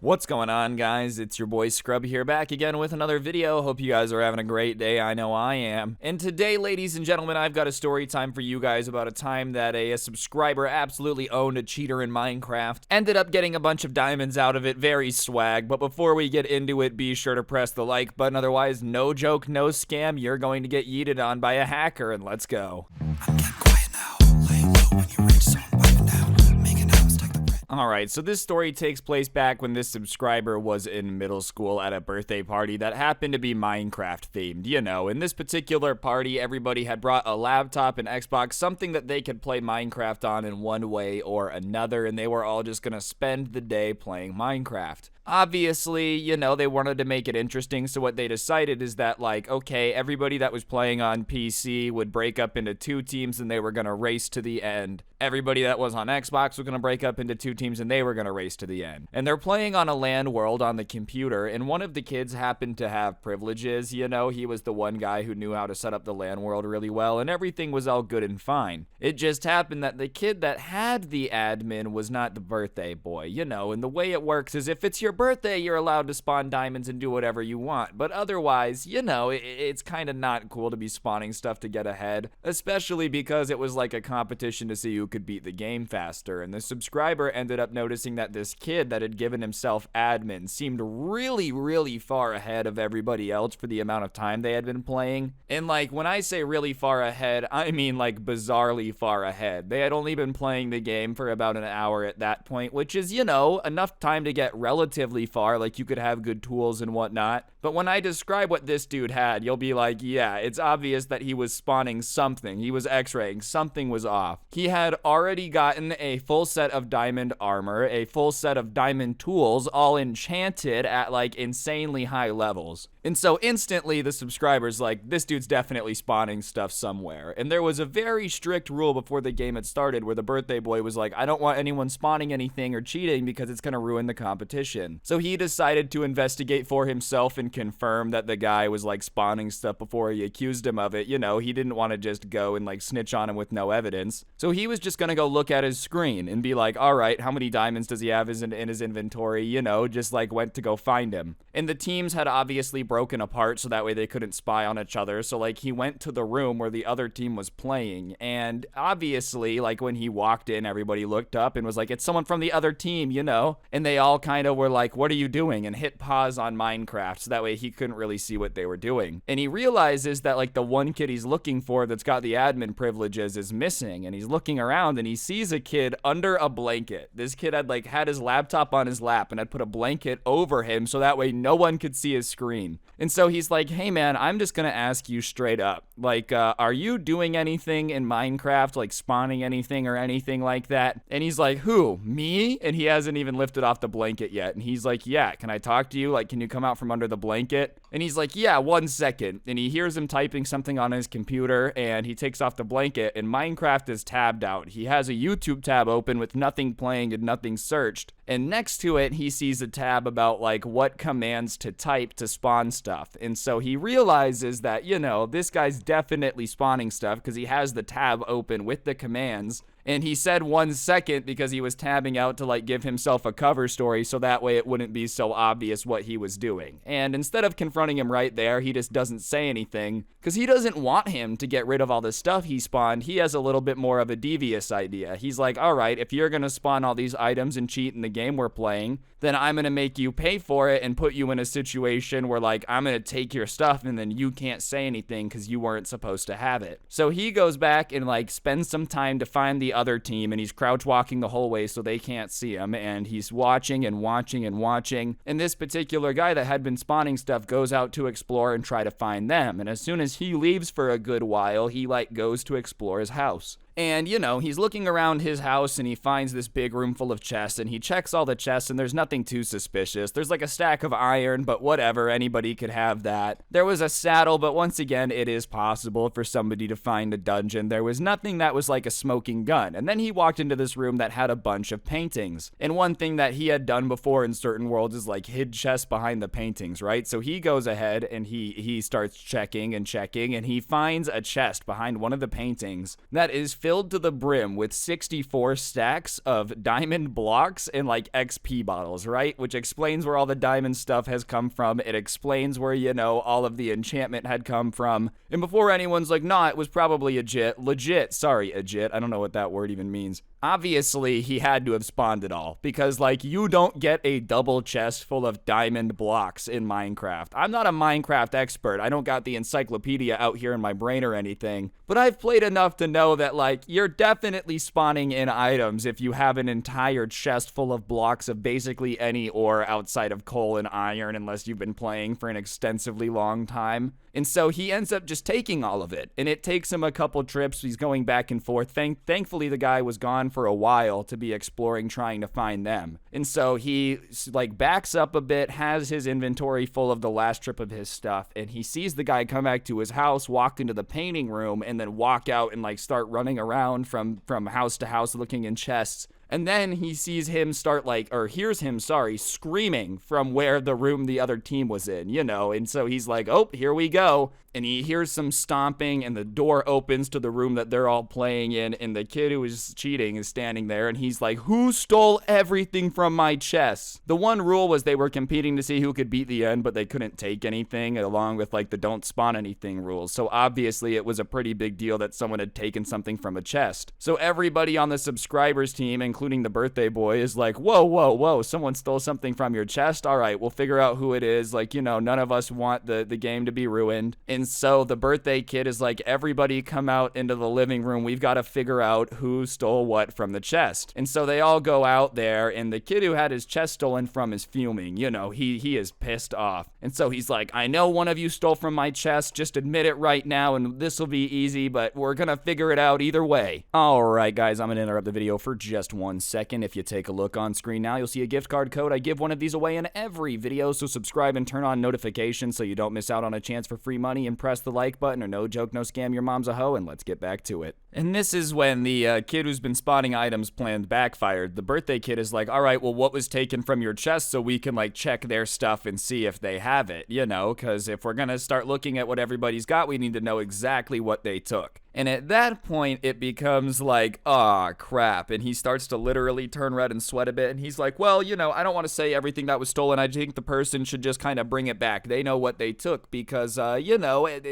What's going on, guys? It's your boy Scrub here, back again with another video. Hope you guys are having a great day. I know I am. And today, ladies and gentlemen, I've got a story time for you guys about a time that a subscriber absolutely owned a cheater in Minecraft. Ended up getting a bunch of diamonds out of it, very swag. But before we get into it, be sure to press the like button. Otherwise, no joke, no scam, you're going to get yeeted on by a hacker, and let's go. I'm getting quiet now, laying low when you reach zone, wiping down, making out, stack the bread. Alright, so this story takes place back when this subscriber was in middle school at a birthday party that happened to be Minecraft themed. You know, in this particular party, everybody had brought a laptop, an Xbox, something that they could play Minecraft on in one way or another, and they were all just gonna spend the day playing Minecraft. Obviously, you know, they wanted to make it interesting, so what they decided is that, like, okay, everybody that was playing on PC would break up into two teams and they were gonna race to the end. Everybody that was on Xbox was gonna break up into two teams and they were gonna race to the end. And they're playing on a LAN world on the computer, and one of the kids happened to have privileges, you know, he was the one guy who knew how to set up the LAN world really well, and everything was all good and fine. It just happened that the kid that had the admin was not the birthday boy, you know, and the way it works is if it's your birthday, you're allowed to spawn diamonds and do whatever you want, but otherwise, you know, it's kind of not cool to be spawning stuff to get ahead, especially because it was like a competition to see who could beat the game faster, and the subscriber ended up noticing that this kid that had given himself admin seemed really far ahead of everybody else for the amount of time they had been playing. And like, when I say really far ahead, I mean like bizarrely far ahead. They had only been playing the game for about an hour at that point, which is, you know, enough time to get relatively far, like you could have good tools and whatnot. But when I describe what this dude had, you'll be like, yeah, it's obvious that he was spawning something. He was x-raying. Something was off. He had already gotten a full set of diamond armor, a full set of diamond tools, all enchanted at like insanely high levels. And so instantly the subscriber's like, this dude's definitely spawning stuff somewhere. And there was a very strict rule before the game had started where the birthday boy was like, I don't want anyone spawning anything or cheating because it's going to ruin the competition. So he decided to investigate for himself and confirm that the guy was like spawning stuff before he accused him of it. You know, he didn't want to just go and like snitch on him with no evidence. So he was just going to go look at his screen and be like, all right, how many diamonds does he have in his inventory? You know, just like went to go find him. And the teams had obviously broken apart so that way they couldn't spy on each other. So like he went to the room where the other team was playing, and obviously like when he walked in, everybody looked up and was like, it's someone from the other team, you know? And they all kind of were like, what are you doing? And hit pause on Minecraft so that way he couldn't really see what they were doing. And he realizes that like the one kid he's looking for that's got the admin privileges is missing, and he's looking around and he sees a kid under a blanket. This kid had like had his laptop on his lap and had put a blanket over him so that way no one could see his screen. And so he's like, hey man, I'm just gonna ask you straight up, like, are you doing anything in Minecraft, like spawning anything or anything like that? And he's like, who, me? And he hasn't even lifted off the blanket yet. And he's like, yeah, can I talk to you? Like, can you come out from under the blanket? And he's like, yeah, 1 second. And he hears him typing something on his computer, and he takes off the blanket, and Minecraft is tabbed out. He has a YouTube tab open with nothing playing and nothing searched. And next to it, he sees a tab about like what commands to type to spawn stuff. And so he realizes that, you know, this guy's definitely spawning stuff because he has the tab open with the commands. And he said 1 second because he was tabbing out to like give himself a cover story so that way it wouldn't be so obvious what he was doing. And instead of confronting him right there, he just doesn't say anything because he doesn't want him to get rid of all the stuff he spawned. He has a little bit more of a devious idea. He's like, all right, if you're going to spawn all these items and cheat in the game we're playing, then I'm going to make you pay for it and put you in a situation where like I'm going to take your stuff and then you can't say anything because you weren't supposed to have it. So he goes back and like spends some time to find the other team, and he's crouch walking the whole way so they can't see him, and he's watching and watching and watching, and this particular guy that had been spawning stuff goes out to explore and try to find them. And as soon as he leaves for a good while, he like goes to explore his house. And, you know, he's looking around his house and he finds this big room full of chests, and he checks all the chests and there's nothing too suspicious. There's like a stack of iron, but whatever, anybody could have that. There was a saddle, but once again, it is possible for somebody to find a dungeon. There was nothing that was like a smoking gun. And then he walked into this room that had a bunch of paintings. And one thing that he had done before in certain worlds is like hid chests behind the paintings, right? So he goes ahead and he starts checking and he finds a chest behind one of the paintings that is filled to the brim with 64 stacks of diamond blocks and like XP bottles, right? Which explains where all the diamond stuff has come from. It explains where, you know, all of the enchantment had come from. And before anyone's like, nah, it was probably a legit, sorry, a jit. I don't know what that word even means. Obviously, he had to have spawned it all because, like, you don't get a double chest full of diamond blocks in Minecraft. I'm not a Minecraft expert. I don't got the encyclopedia out here in my brain or anything, but I've played enough to know that, like, you're definitely spawning in items if you have an entire chest full of blocks of basically any ore outside of coal and iron, unless you've been playing for an extensively long time. And so he ends up just taking all of it, and it takes him a couple trips. He's going back and forth. Thankfully, the guy was gone for a while to be exploring, trying to find them. And so he, like, backs up a bit, has his inventory full of the last trip of his stuff, and he sees the guy come back to his house, walk into the painting room, and then walk out and, like, start running around from house to house looking in chests. And then he sees him hears him, screaming from where the room the other team was in, you know, and so he's like, oh, here we go. And he hears some stomping, and the door opens to the room that they're all playing in, and the kid who is cheating is standing there, and he's like, who stole everything from my chest? The one rule was they were competing to see who could beat the end, but they couldn't take anything, along with, like, the don't spawn anything rules. So obviously it was a pretty big deal that someone had taken something from a chest. So everybody on the subscribers team, including the birthday boy, is like, whoa, someone stole something from your chest? All right, we'll figure out who it is. Like, you know, none of us want the game to be ruined. And so the birthday kid is like, everybody come out into the living room. We've got to figure out who stole what from the chest. And so they all go out there, and the kid who had his chest stolen from is fuming. You know, he is pissed off. And so he's like, I know one of you stole from my chest. Just admit it right now, and this will be easy, but we're going to figure it out either way. All right, guys, I'm going to interrupt the video for just 1 second. If you take a look on screen now, you'll see a gift card code. I give one of these away in every video, so subscribe and turn on notifications so you don't miss out on a chance for free money, and press the like button, or no joke, no scam, your mom's a hoe, and let's get back to it. And this is when the kid who's been spotting items planned backfired. The birthday kid is like, all right, well, what was taken from your chest so we can, like, check their stuff and see if they have it, you know, because if we're gonna start looking at what everybody's got, we need to know exactly what they took. And at that point, it becomes like, aw, crap. And he starts to literally turn red and sweat a bit. And he's like, well, you know, I don't want to say everything that was stolen. I think the person should just kind of bring it back. They know what they took because, you know, and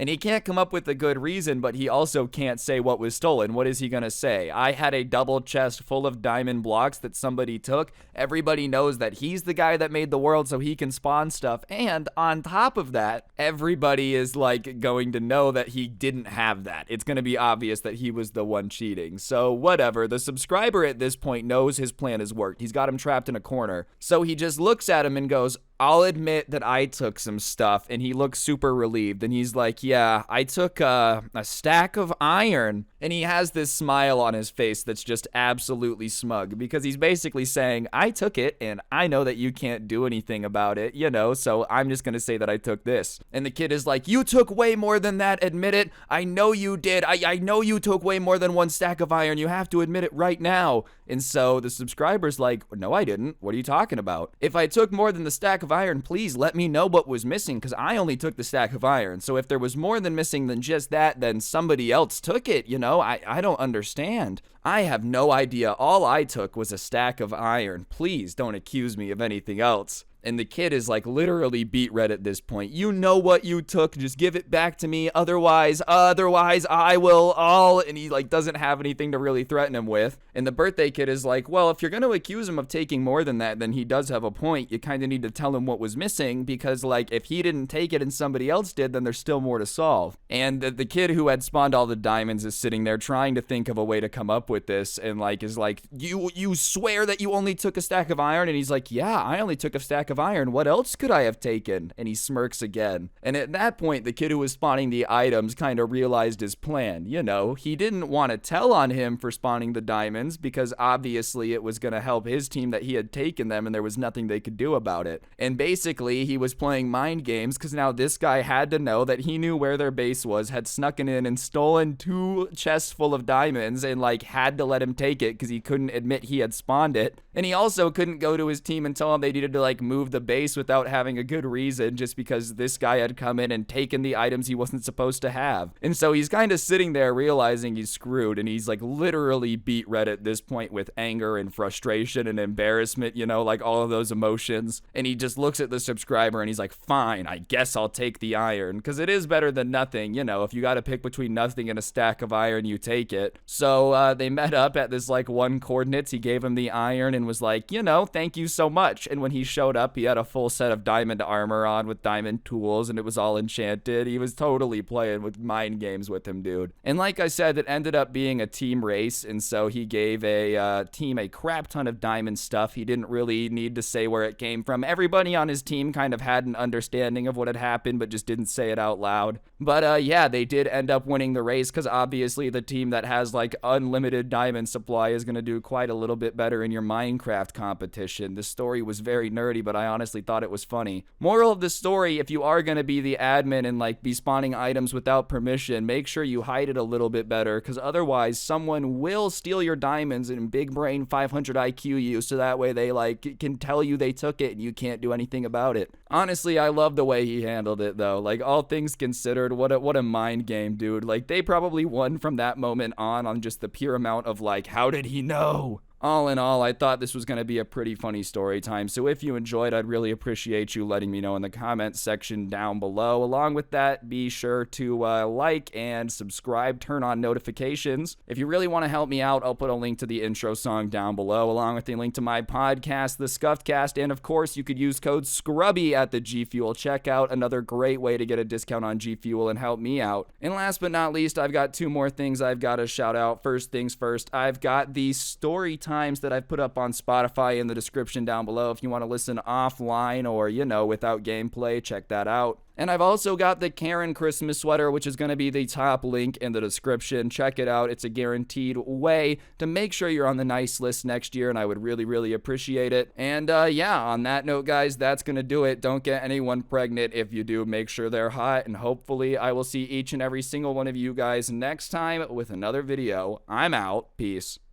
he can't come up with a good reason, but he also can't say what was stolen. What is he going to say? I had a double chest full of diamond blocks that somebody took. Everybody knows that he's the guy that made the world so he can spawn stuff. And on top of that, everybody is like going to know that he didn't have that. It's going to be obvious that he was the one cheating. So whatever. The subscriber at this point knows his plan has worked. He's got him trapped in a corner. So he just looks at him and goes, I'll admit that I took some stuff. And he looks super relieved. And he's like, yeah, I took a stack of iron. And he has this smile on his face that's just absolutely smug because he's basically saying, I took it and I know that you can't do anything about it, you know, so I'm just going to say that I took this. And the kid is like, you took way more than that. Admit it. I know you did. I know you took way more than one stack of iron. You have to admit it right now. And so the subscriber's like, no, I didn't. What are you talking about? If I took more than the stack of iron, please let me know what was missing because I only took the stack of iron. So if there was more than missing than just that, then somebody else took it, you know? I don't understand. I have no idea. All I took was a stack of iron. Please don't accuse me of anything else. And the kid is like literally beat red at this point. You know what you took. Just give it back to me. Otherwise I will all. And he like doesn't have anything to really threaten him with. And the birthday kid is like, well, if you're going to accuse him of taking more than that, then he does have a point. You kind of need to tell him what was missing because like if he didn't take it and somebody else did, then there's still more to solve. And the kid who had spawned all the diamonds is sitting there trying to think of a way to come up with this and like is like, you swear that you only took a stack of iron? And he's like, yeah, I only took a stack of iron. What else could I have taken? And he smirks again. And at that point, the kid who was spawning the items kind of realized his plan. You know, he didn't want to tell on him for spawning the diamonds because obviously it was going to help his team that he had taken them and there was nothing they could do about it. And basically, he was playing mind games because now this guy had to know that he knew where their base was, had snuck in and stolen 2 chests full of diamonds and like had to let him take it because he couldn't admit he had spawned it. And he also couldn't go to his team and tell them they needed to like move move the base without having a good reason, just because this guy had come in and taken the items he wasn't supposed to have. And so he's kind of sitting there realizing he's screwed, and he's like literally beat red at this point with anger and frustration and embarrassment, you know, like all of those emotions. And he just looks at the subscriber and he's like, fine, I guess I'll take the iron, because it is better than nothing. You know, if you got to pick between nothing and a stack of iron, you take it. So they met up at this like one coordinates. He gave him the iron and was like, you know, thank you so much. And when he showed up, he had a full set of diamond armor on with diamond tools, and it was all enchanted. He was totally playing with mind games with him, dude. And like I said, it ended up being a team race, and so he gave a team a crap ton of diamond stuff. He didn't really need to say where it came from. Everybody on his team kind of had an understanding of what had happened, but just didn't say it out loud. But yeah, they did end up winning the race, because obviously the team that has like unlimited diamond supply is going to do quite a little bit better in your Minecraft competition. The story was very nerdy, but I honestly thought it was funny. Moral of the story, if you are going to be the admin and like be spawning items without permission, make sure you hide it a little bit better, because otherwise someone will steal your diamonds and big brain 500 IQ you, so that way they like can tell you they took it and you can't do anything about it. Honestly, I love the way he handled it though. Like, all things considered, what a mind game, dude. Like, they probably won from that moment on just the pure amount of like, how did he know? All in all, I thought this was going to be a pretty funny story time, so if you enjoyed, I'd really appreciate you letting me know in the comments section down below. Along with that, be sure to like and subscribe, turn on notifications. If you really want to help me out, I'll put a link to the intro song down below, along with a link to my podcast, The Scuffed Cast, and of course, you could use code SCRUBBY at the G Fuel checkout, another great way to get a discount on G Fuel and help me out. And last but not least, I've got two more things I've got to shout out. First things first, I've got the Storytime that I've put up on Spotify in the description down below. If you want to listen offline or, you know, without gameplay, check that out. And I've also got the Karen Christmas sweater, which is going to be the top link in the description. Check it out. It's a guaranteed way to make sure you're on the nice list next year, and I would really, really appreciate it. And yeah, on that note, guys, that's going to do it. Don't get anyone pregnant. If you do, make sure they're hot, and hopefully I will see each and every single one of you guys next time with another video. I'm out. Peace.